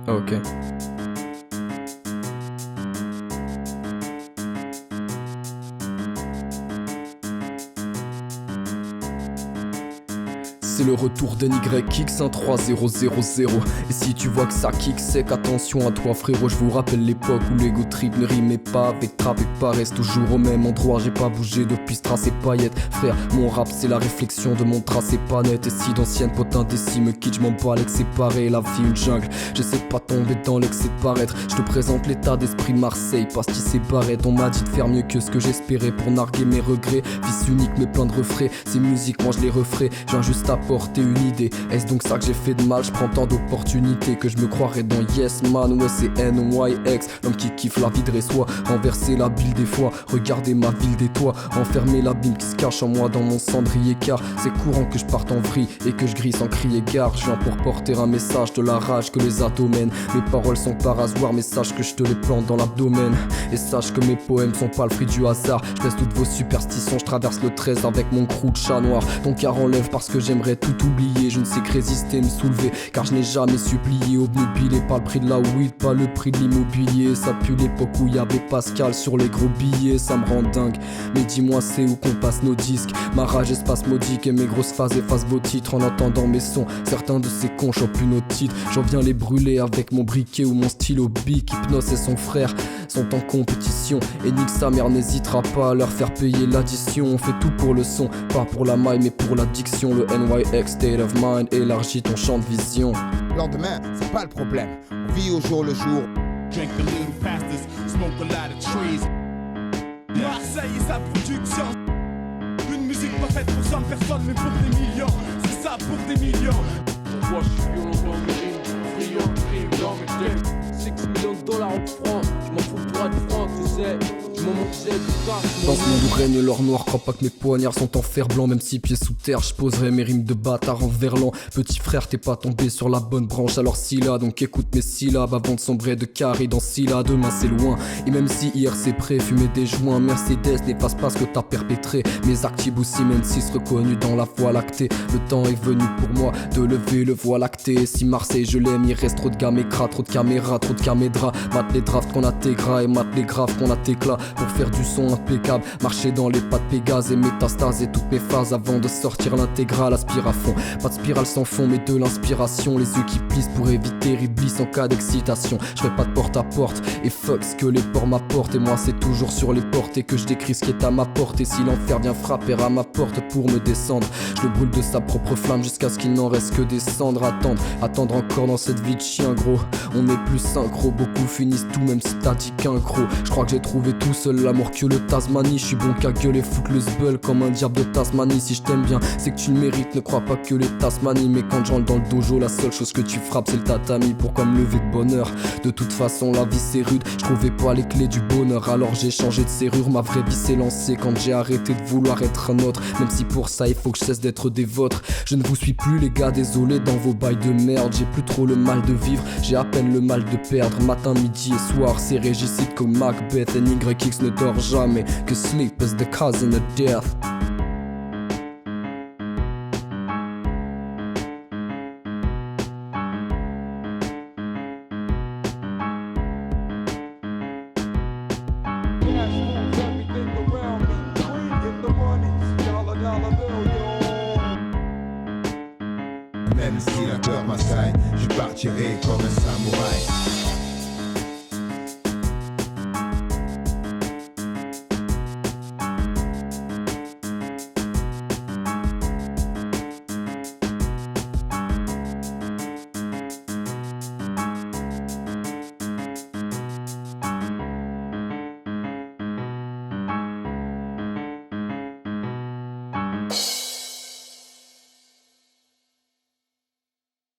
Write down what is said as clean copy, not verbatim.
Ok. C'est le retour d'NYX13000. Et si tu vois que ça kick, c'est qu'attention à toi frérot. Je vous rappelle l'époque où l'ego trip ne rimait pas avec trap et paresse. Toujours au même endroit, j'ai pas bougé depuis strass et paillettes. Frère, mon rap c'est la réflexion de mon tracé pas net. Et si d'anciennes potes indécis me quittent, je m'en bats avec séparé. La vie une jungle, j'essaie de pas tomber dans l'excès de paraître. Je te présente l'état d'esprit de Marseille, pastis et barrette. On m'a dit de faire mieux que ce que j'espérais pour narguer mes regrets. Fils unique mais plein de refrains, ces musiques moi je les referai. Je viens juste apporter une idée. Est-ce donc ça que j'ai fait de mal? Je prends tant d'opportunités que je me croirais dans Yes Man. Ouais c'est NYX, l'homme qui kiffe la vie de soi. Renverser la bile des fois, regarder ma ville des toits. Enfermer l'abîme qui se cache en moi dans mon cendrier. Car c'est courant que je parte en vrille et que je grille sans crier gare. Je viens pour porter un message de la rage que les abdomènes. Mes paroles sont pas rasoirs mais sache que je te les plante dans l'abdomen. Et sache que mes poèmes sont pas le fruit du hasard. Je baisse toutes vos superstitions, je traverse le 13 avec mon crew de chat noir. Ton cœur enlève parce que j'aimerais tout oublier. Je ne sais que résister, me soulever, car je n'ai jamais supplié. Obnubilé par le prix de la weed, pas le prix de l'immobilier. Ça pue l'époque où y avait Pascal sur les gros billets. Ça me rend dingue, mais dis-moi c'est où qu'on passe nos disques. Ma rage est spasmodique et mes grosses phases effacent vos titres. En entendant mes sons, certains de ces cons chopent plus nos titres. J'en viens les brûler avec mon briquet ou mon stylo bic. Hypnos et son frère sont en compétition et nique sa mère n'hésitera pas à leur faire payer l'addition. On fait tout pour le son, pas pour la maille mais pour l'addiction. Le NYX State of Mind élargit ton champ de vision. Lendemain, c'est pas le problème, on vit au jour le jour. Drink a little pastas, smoke a lot of trees. Marseille et sa production. Une musique pas faite pour 100 personnes mais pour des millions. C'est ça pour des millions. Moi je suis violent dans mes rimes, brillant, crime dans mes textes. 6 millions de dollars en francs, je m'en fous pour être franc, tu sais. Du moment que j'ai du cash, dans ce monde où règne l'or noir, crois pas que mes poignards sont en fer blanc. Même si pieds sous terre, je poserai mes rimes de bâtard en verlan. Petit frère, t'es pas tombé sur la bonne branche, alors si là, donc écoute mes syllabes avant de sombrer de carré dans Scylla. Demain c'est loin, et même si hier c'est prêt, fumer des joints, Mercedes n'efface pas ce que t'as perpétré. Mes actifs aussi, même si reconnus dans la voie lactée. Le temps est venu pour moi de lever le voile lacté. Si Marseille je l'aime, il reste trop de gamécra, trop de caméras, trop de camédras. Mate les drafts qu'on a tes gras et mate les graves qu'on a tes clas. Pour faire du son impeccable, marcher dans les pas de Pégase et métastaser toutes mes phases avant de sortir l'intégrale. Aspire à fond, pas de spirale sans fond mais de l'inspiration. Les yeux qui plissent pour éviter Iblis en cas d'excitation. Je ferai pas de porte à porte et fuck ce que les ports m'apportent. Et moi c'est toujours sur les portes et que je décris ce qui est à ma porte. Et si l'enfer vient frapper à ma porte pour me descendre, je le brûle de sa propre flamme jusqu'à ce qu'il n'en reste que des cendres. Attendre encore dans cette vie de chien gros. On est plus synchro, beaucoup finissent tout même si t'as dit qu'un gros. Je crois que j'ai trouvé tout seul l'amour que le Tasmanie. Je suis bon qu'à gueuler, foutre le zbeul comme un diable de Tasmanie. Si je t'aime bien, c'est que tu le mérites, ne crois pas que les Tasmanies. Mais quand j'entre dans le dojo, la seule chose que tu frappes c'est le tatami. Pourquoi me lever de bonheur? De toute façon la vie c'est rude, je trouvais pas les clés du bonheur. Alors j'ai changé de serrure, ma vraie vie s'est lancée quand j'ai arrêté de vouloir être un autre. Même si pour ça il faut que je cesse d'être des vôtres. Je ne vous suis plus les gars, désolé dans vos bails de merde. J'ai plus trop le mal de vivre, j'ai à peine le mal de perdre. Matin, midi et soir, c'est régicide comme Macbeth. NYX ne dort jamais, que sleep is the cousin of death. Même si la peur m'assaille, je partirai comme un samouraï.